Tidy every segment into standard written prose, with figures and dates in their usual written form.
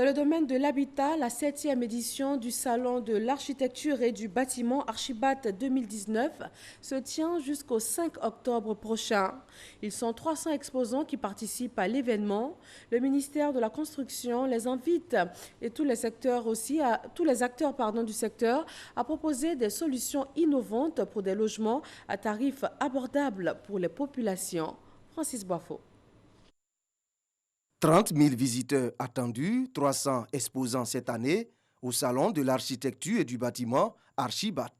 Dans le domaine de l'habitat, la 7e édition du Salon de l'architecture et du bâtiment Archibat 2019 se tient jusqu'au 5 octobre prochain. Ils sont 300 exposants qui participent à l'événement. Le ministère de la Construction les invite et tous les acteurs du secteur à proposer des solutions innovantes pour des logements à tarifs abordables pour les populations. Francis Boifo. 30 000 visiteurs attendus, 300 exposants cette année au Salon de l'architecture et du bâtiment Archibat.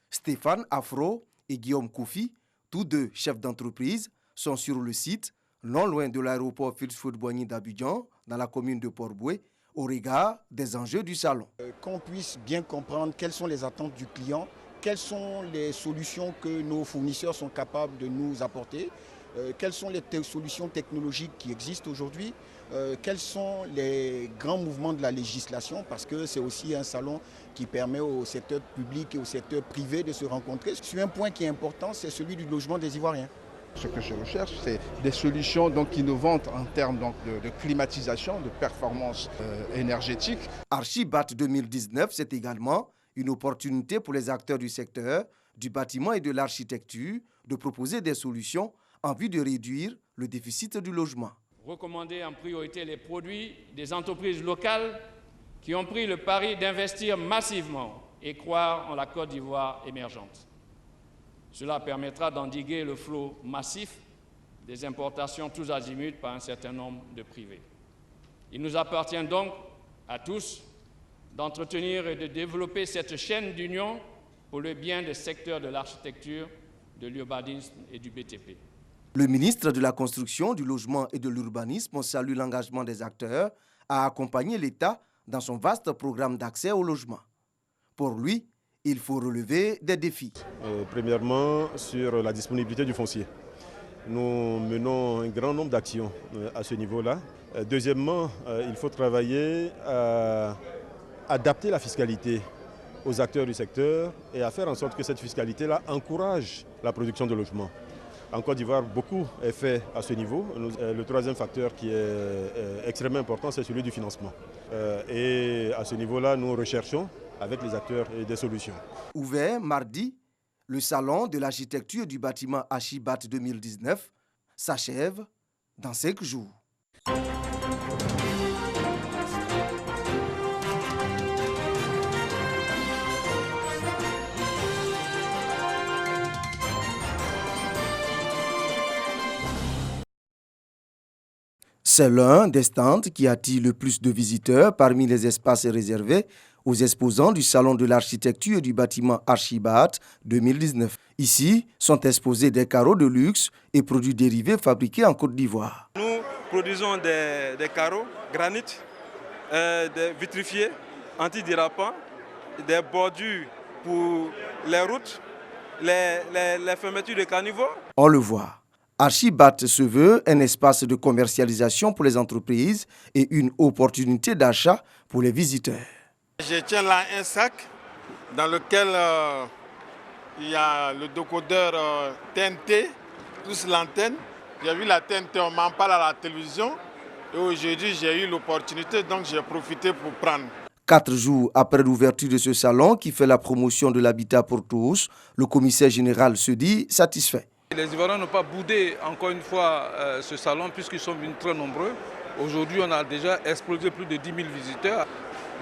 Stéphane Afro et Guillaume Koufi, tous deux chefs d'entreprise, sont sur le site, non loin de l'aéroport Félix-Houphouët-Boigny d'Abidjan, dans la commune de Port-Bouët, au regard des enjeux du salon. Qu'on puisse bien comprendre quelles sont les attentes du client, quelles sont les solutions que nos fournisseurs sont capables de nous apporter, quelles sont les solutions technologiques qui existent aujourd'hui, quels sont les grands mouvements de la législation, parce que c'est aussi un salon qui permet au secteur public et au secteur privé de se rencontrer. Sur un point qui est important, c'est celui du logement des Ivoiriens. Ce que je recherche, c'est des solutions innovantes en termes de climatisation, de performance énergétique. Archibat 2019, c'est également une opportunité pour les acteurs du secteur, du bâtiment et de l'architecture de proposer des solutions en vue de réduire le déficit du logement. Recommander en priorité les produits des entreprises locales qui ont pris le pari d'investir massivement et croire en la Côte d'Ivoire émergente. Cela permettra d'endiguer le flot massif des importations tous azimuts par un certain nombre de privés. Il nous appartient donc à tous d'entretenir et de développer cette chaîne d'union pour le bien des secteurs de l'architecture, de l'urbanisme et du BTP. Le ministre de la Construction, du Logement et de l'Urbanisme salue l'engagement des acteurs à accompagner l'État dans son vaste programme d'accès au logement. Pour lui, il faut relever des défis. Premièrement, sur la disponibilité du foncier. Nous menons un grand nombre d'actions à ce niveau-là. Deuxièmement, il faut travailler à adapter la fiscalité aux acteurs du secteur et à faire en sorte que cette fiscalité-là encourage la production de logements. En Côte d'Ivoire, beaucoup est fait à ce niveau. Le troisième facteur qui est extrêmement important, c'est celui du financement. Et à ce niveau-là, nous recherchons avec les acteurs des solutions. Ouvert mardi, le Salon de l'architecture du bâtiment Archibat 2019 s'achève dans 5 jours. C'est l'un des stands qui attire le plus de visiteurs parmi les espaces réservés aux exposants du Salon de l'architecture et du bâtiment Archibat 2019. Ici sont exposés des carreaux de luxe et produits dérivés fabriqués en Côte d'Ivoire. Nous produisons des carreaux, granit, des vitrifiés, antidérapants, des bordures pour les routes, les fermetures de caniveaux. On le voit. Archibat se veut un espace de commercialisation pour les entreprises et une opportunité d'achat pour les visiteurs. Je tiens là un sac dans lequel il y a le décodeur TNT, plus l'antenne. J'ai vu la TNT, on m'en parle à la télévision. Et aujourd'hui, j'ai eu l'opportunité, donc j'ai profité pour prendre. 4 jours après l'ouverture de ce salon qui fait la promotion de l'habitat pour tous, le commissaire général se dit satisfait. Les Ivoiriens n'ont pas boudé encore une fois ce salon puisqu'ils sont venus très nombreux. Aujourd'hui, on a déjà explosé plus de 10 000 visiteurs.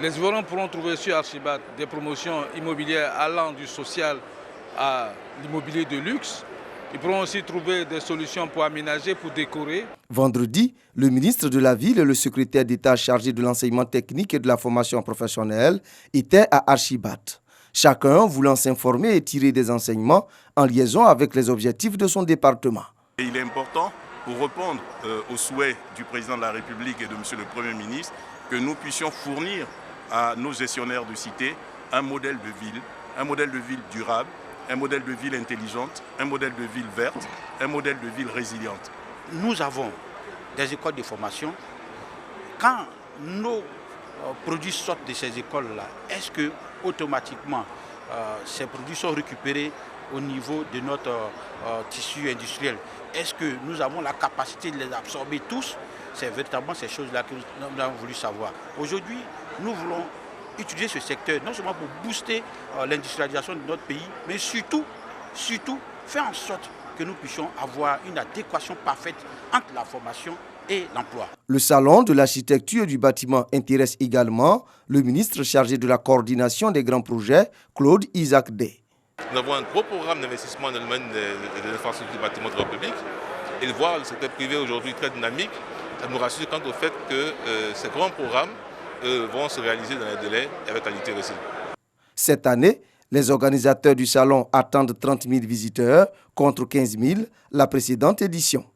Les Ivoiriens pourront trouver sur Archibat des promotions immobilières allant du social à l'immobilier de luxe. Ils pourront aussi trouver des solutions pour aménager, pour décorer. Vendredi, le ministre de la Ville et le secrétaire d'État chargé de l'enseignement technique et de la formation professionnelle étaient à Archibat. Chacun voulant s'informer et tirer des enseignements en liaison avec les objectifs de son département. Il est important, pour répondre aux souhaits du président de la République et de monsieur le Premier ministre, que nous puissions fournir à nos gestionnaires de cité un modèle de ville durable, un modèle de ville intelligente, un modèle de ville verte, un modèle de ville résiliente. Nous avons des écoles de formation. Quand nos produits sortent de ces écoles-là, est-ce que automatiquement ces produits sont récupérés au niveau de notre tissu industriel? Est-ce que nous avons la capacité de les absorber tous? C'est véritablement ces choses-là que nous avons voulu savoir. Aujourd'hui, nous voulons utiliser ce secteur non seulement pour booster l'industrialisation de notre pays, mais surtout faire en sorte que nous puissions avoir une adéquation parfaite entre la formation et l'emploi. Le salon de l'architecture et du bâtiment intéresse également le ministre chargé de la coordination des grands projets, Claude Isaac Day. Nous avons un gros programme d'investissement dans le domaine de l'infrastructure du bâtiment de la République. Et de voir le secteur privé aujourd'hui très dynamique, ça nous rassure quant au fait que ces grands programmes vont se réaliser dans les délais et avec qualité reçue. Cette année, les organisateurs du salon attendent 30 000 visiteurs contre 15 000 la précédente édition.